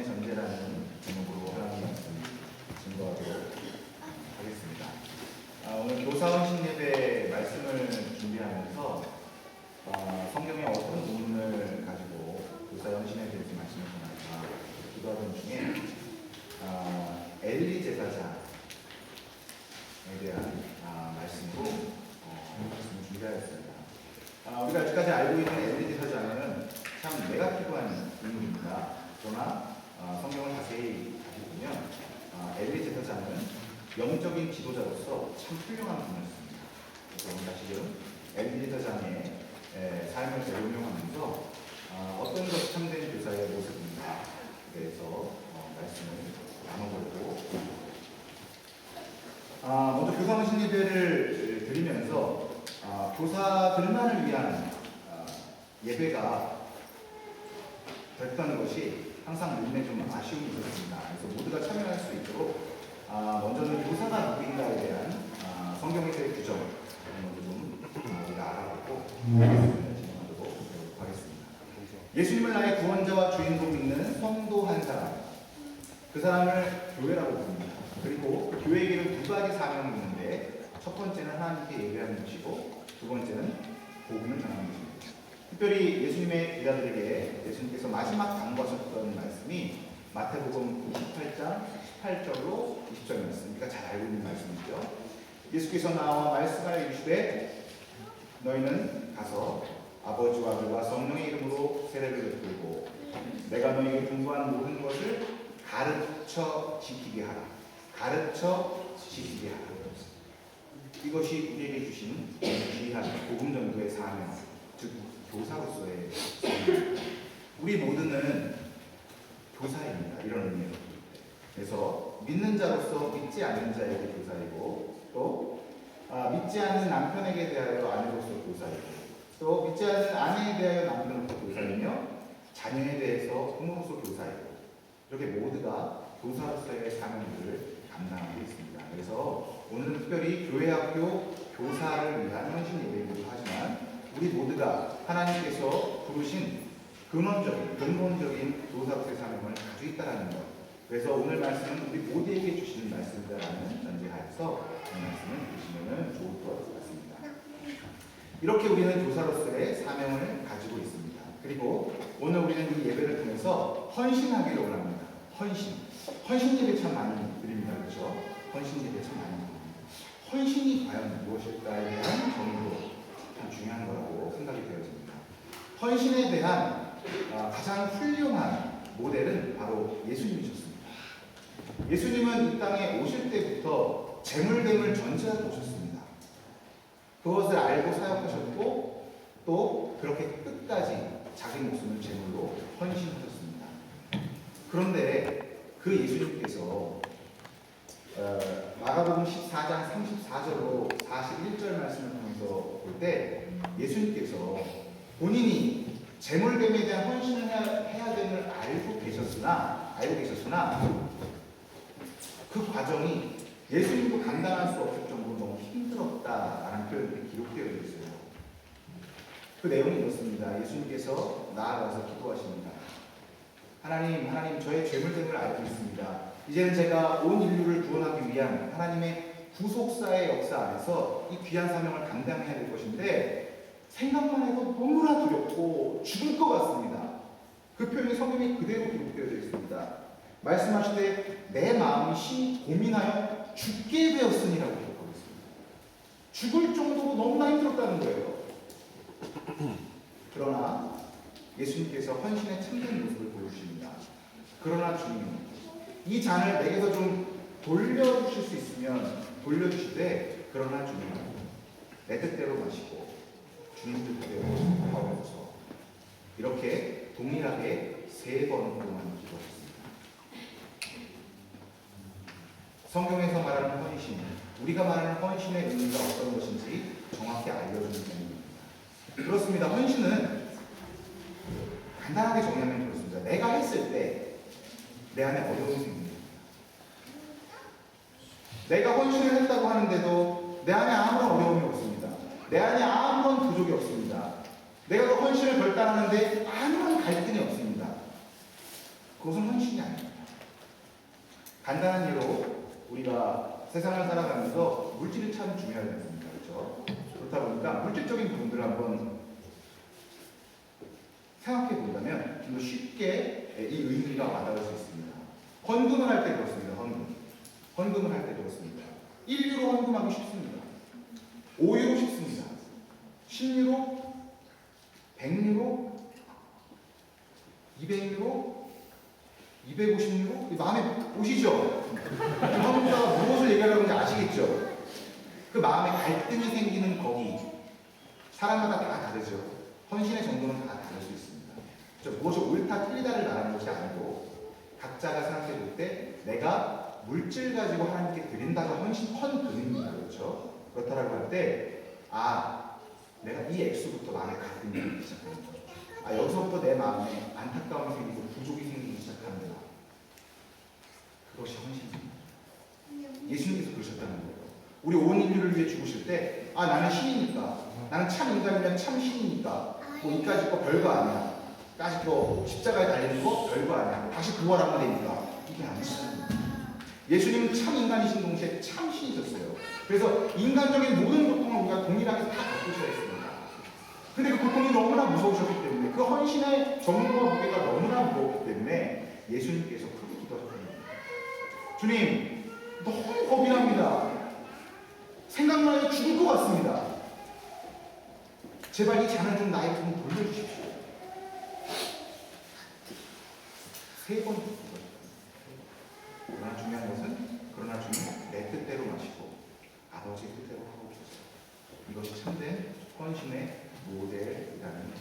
헌신의 전제라는 제목으로 하나님 말씀 증거하도록 하겠습니다. 오늘 교사 헌신 예배 말씀을 준비하면서 성경의 어떤 본문을 가지고 교사 헌신에 대해서 말씀을 전할까 기도하던 중에 엘리 제사장에 대한 말씀으로 말씀을 준비하였습니다. 우리가 아직까지 알고 있는 엘리 제사장은 참 네거티브한 인물입니다. 그러나 성경을 자세히 다시 보면 엘리 제사장은 영적인 지도자로서 참 훌륭한 분이었습니다. 그래서 우리가 지금 엘리 제사장의 삶을 적용하면서 어떤 것이 참된 교사의 모습인가 그래서 말씀을 나눠보려고 먼저 교사 헌신 예배를 드리면서 교사들만을 위한 예배가 됐다는 것이 항상 눈에 좀 아쉬움이 있었습니다. 그래서 모두가 참여할 수 있도록 먼저는 교사가 누구인가에 대한 성경에서의 규정 먼저 좀 우리가 알아보고 진행하도록 하겠습니다. 예수님을 나의 구원자와 주인공 믿는 성도 한 사람, 그 사람을 교회라고 부릅니다. 그리고 교회에게는 두 가지 사명이 있는데 첫 번째는 하나님께 예배하는 것이고 두 번째는 복음을 전하는 것입니다. 특별히 예수님의 제자들에게 예수님께서 마지막 당부하셨던 말씀이 마태복음 28장 18절로 20절 말씀, 우리가 잘 알고 있는 말씀이죠. 예수께서 나와 말씀하여 이르시되 너희는 가서 아버지와 아들과 성령의 이름으로 세례를 베풀고 내가 너희에게 분부한 모든 것을 가르쳐 지키게 하라. 가르쳐 지키게 하라. 이것이 우리에게 주신 귀한 복음 전도의 사명, 즉 교사로서의 사명. 우리 모두는 교사입니다. 이런 의미로. 그래서 믿는 자로서 믿지 않는 자에게 교사이고 또 믿지 않는 남편에게 대하여 아내로서 교사이고 또 믿지 않는 아내에 대하여 남편으로서 교사이며 자녀에 대해서 부모로서 교사이고 이렇게 모두가 교사로서의 사명들을 감당하고 있습니다. 그래서 오늘은 특별히 교회학교 교사를 위한 헌신 예배이기도 하지만 우리 모두가 하나님께서 부르신 근본적인 교사로서의 사명을 가지고 있다는 것. 그래서 오늘 말씀은 우리 모두에게 주시는 말씀이라는 전제하에서 이 말씀을 보시면 좋을 것 같습니다. 이렇게 우리는 교사로서의 사명을 가지고 있습니다. 그리고 오늘 우리는 이 예배를 통해서 헌신하기를 원합니다. 헌신 예배 참 많이 드립니다. 그렇죠? 헌신 예배 참 많이 드립니다. 헌신이 과연 무엇일까에 대한 정의도 참 중요한 거라고 생각이 되어집니다. 헌신에 대한 가장 훌륭한 모델은 바로 예수님이셨습니다. 예수님은 이 땅에 오실 때부터 재물됨을 전제하고 오셨습니다. 그것을 알고 사역하셨고 또 그렇게 끝까지 자기 목숨을 제물로 헌신하셨습니다. 그런데 그 예수님께서 마가복음 14장 34절로 41절 말씀을 통해서 볼 때 예수님께서 본인이 재물됨에 대한 헌신을 해야 됨을 알고 계셨으나 그 과정이 예수님도 감당할 수 없을 정도로 너무 힘들었다라는 표현이 기록되어 있어요. 그 내용이 이렇습니다. 예수님께서 나아가서 기도하십니다. 하나님, 저의 죄물됨을 알고 있습니다. 이제는 제가 온 인류를 구원하기 위한 하나님의 구속사의 역사 안에서 이 귀한 사명을 감당해야 될 것인데 생각만 해도 너무나 두렵고 죽을 것 같습니다. 그 표현이 성경에 그대로 기록되어 있습니다. 말씀하시되 내 마음이 심히 고민하여 죽게 되었으니라고 기록하고 있습니다. 죽을 정도로 너무나 힘들었다는 거예요. 그러나 예수님께서 헌신의 참된 모습을 보여주십니다. 그러나 주님, 이 잔을 내게서 좀 돌려주실 수 있으면 돌려주시되 그러나 주님, 내 뜻대로 마시고 주님 뜻대로 하옵소서. 이렇게 동일하게 3번 동안 기도했습니다. 성경에서 말하는 헌신, 우리가 말하는 헌신의 의미가 어떤 것인지 정확히 알려주는 내용입니다. 그렇습니다. 헌신은 간단하게 정의하면 그렇습니다. 내가 했을 때 내 안에 어려움이 생깁니다. 내가 헌신을 했다고 하는데도 내 안에 아무런 어려움이 없습니다. 내 안에 아무런 부족이 없습니다. 내가 그 헌신을 결단하는데 아무런 갈등이 없습니다. 그것은 헌신이 아닙니다. 간단한 예로 우리가 세상을 살아가면서 물질이 참 중요하지 않습니까? 그렇죠? 그렇다 보니까 물질적인 부분들을 한번 생각해 본다면 좀 더 쉽게 이 의미가 와닿을 수 있습니다. 헌금을 할 때 그렇습니다. 헌금을 할 때 그렇습니다. 1유로 헌금하기 쉽습니다. 5유로 쉽습니다. 10유로, 100유로, 200유로, 250유로? 마음에 오시죠? 헌금자가 무엇을 얘기하려고 하는지 아시겠죠? 그 마음에 갈등이 생기는 거기 사람마다 다 다르죠. 헌신의 정도는 다 다를 수 있습니다. 무엇이 옳다 틀리다를 말하는 것이 아니고 각자가 생각해 볼 때 내가 물질 가지고 하나님께 드린다가 헌금입니다. 그렇죠? 그렇다라고 할 때 내가 이 액수부터 마음에 갈등이 생기기 시작합니다. 여기서부터 내 마음에 안타까움이 생기고 부족이 생기기 시작합니다. 그것이 헌신입니다. 예수님께서 그러셨다는 거예요. 우리 온 인류를 위해 죽으실 때 나는 신이니까, 나는 참 인간이면 참 신이니까 이까짓 거 별거 아니야. 까짓 거 십자가에 달리는 거 별거 아니야. 다시 부활하면 되니까. 이게 아니잖아요. 예수님은 참 인간이신 동시에 참 신이셨어요. 그래서 인간적인 모든 고통을 우리가 동일하게 다 겪으셔야 했습니다. 근데 그 고통이 너무나 무서우셨기 때문에, 그 헌신의 정도와 무게가 너무나 무거웠기 때문에 예수님께서 크게 기도하셨습니다. 주님, 너무 겁이 납니다. 생각만 해도 죽을 것 같습니다. 제발 이 잔을 좀 나의 품에 돌려주십시오. 3번 기도하셨습니다. 그러나 중요한 것은, 그러나 주님, 내 뜻대로 마시고 아버지의 뜻대로 하고 주소서. 이것이 참된 헌신의 모델이라는 겁니다.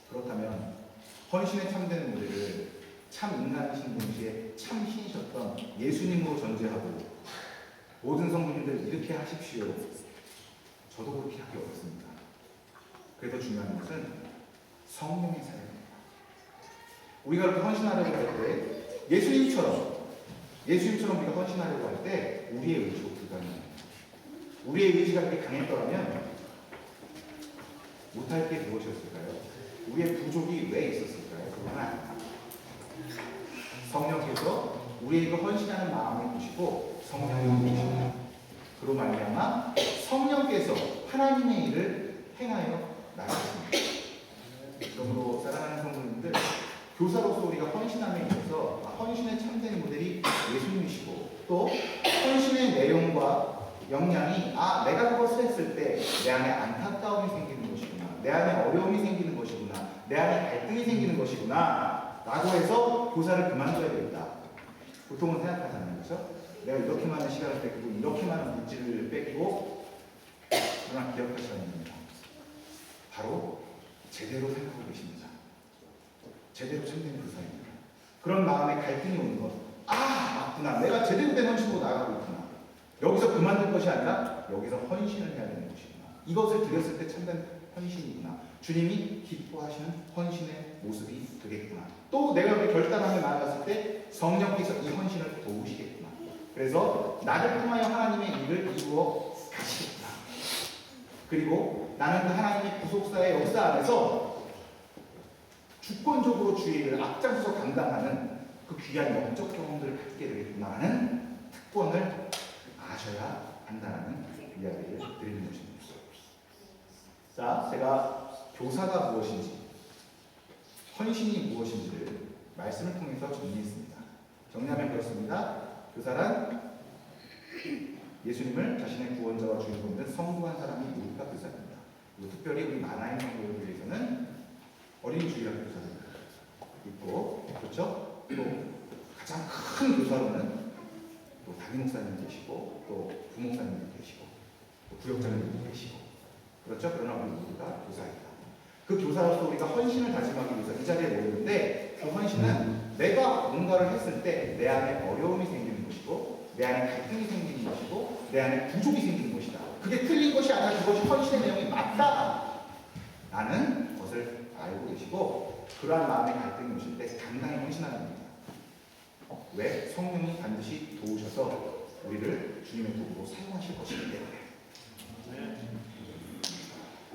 그렇다면 헌신의 참된 모델을 참 인간이신 동시에 참 신이셨던 예수님으로 전제하고 모든 성도님들 이렇게 하십시오. 저도 그렇게 하기 어렵습니다. 그래도 중요한 것은 성령의 사역입니다. 우리가 그렇게 헌신하려고 할 때 예수님처럼 우리가 헌신하려고 할 때 우리의 의지로 불가능합니다. 우리의 의지가 그렇게 강했더라면 못할 게 무엇이었을까요? 우리의 부족이 왜 있었을까요? 그건 아닙니다. 성령께서 우리의 그 헌신하는 마음을 보시고 성령을 보시고 그로 말미암아 성령께서 하나님의 일을 행하여 나가십니다. 그러므로 사랑하는 성도님들, 교사로서 우리가 헌신함에 있어서 헌신의 참된 모델이 예수님이시고 또 헌신의 내용과 역량이 내가 그것을 했을 때 내 안에 안타까움이 생기는 것이구나, 내 안에 어려움이 생기는 것이구나, 내 안에 갈등이 생기는 것이구나 라고 해서 교사를 그만둬야 되겠다. 보통은 생각하잖아요. 그렇죠? 내가 이렇게 많은 시간을 뺏기고 이렇게 많은 물질을 뺏기고, 그러나 기억하셔야 합니다. 바로 제대로 생각하고 계십니다. 제대로 참된 교사입니다. 그런 마음에 갈등이 오는 것, 맞구나, 내가 제대로 된 헌신으로 나아가고 있구나, 여기서 그만둘 것이 아니라 여기서 헌신을 해야 되는 것이구나, 이것을 드렸을 때 참된 헌신이구나, 주님이 기뻐하시는 헌신의 모습이 되겠구나, 또 내가 그렇게 결단하며 나아갔을 때 성령께서 이 헌신을 도우시겠구나, 그래서 나를 통하여 하나님의 일을 이루어 가시겠구나, 그리고 나는 그 하나님의 구속사의 역사 안에서 주권적으로 주의 일을 앞장서서 감당하는 그 귀한 영적 경험들을 갖게 되겠구나라는 특권을 아셔야 한다는 이야기를 드리는 것입니다. 자, 제가 교사가 무엇인지, 헌신이 무엇인지를 말씀을 통해서 정리했습니다. 정리하면 그렇습니다. 교사란 예수님을 자신의 구원자와 주인공 된 성부한 사람이 누굴까 교사입니다. 그리고 특별히 우리 만화인 성도를 위해서는 어린이주일학 교사들 있고, 그렇죠? 또 가장 큰 교사로는 또 담임 목사님 계시고, 또 부목사님 계시고, 또 구역장님 계시고, 그렇죠? 그러나 우리 모두가 교사이다. 그 교사로서 우리가 헌신을 다짐하기 위해서 이 자리에 모였는데, 그 헌신은 내가 뭔가를 했을 때 내 안에 어려움이 생기는 것이고, 내 안에 갈등이 생기는 것이고, 내 안에 부족이 생기는 것이다. 그게 틀린 것이 아니라 그것이 헌신의 내용이 맞다 라는 것을 알고 계시고, 그러한 마음의 갈등이 오실 때 당당히 헌신하는 겁니다. 왜? 성령이 반드시 도우셔서 우리를 주님의 도구로 사용하실 것이기 때문에.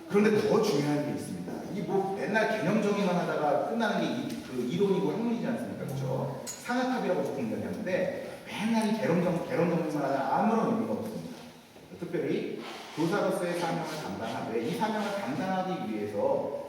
그런데 더 중요한 게 있습니다. 이 맨날 맨날 개념 정의만 하다가 끝나는 게 그 이론이고 학문이지 않습니까? 그렇죠? 상학합이라고 보통 이야기하는데 맨날 이 개론 정의만 하다가 아무런 의미가 없습니다. 특별히 교사로서의 사명을 감당하되 이 사명을 감당하기 위해서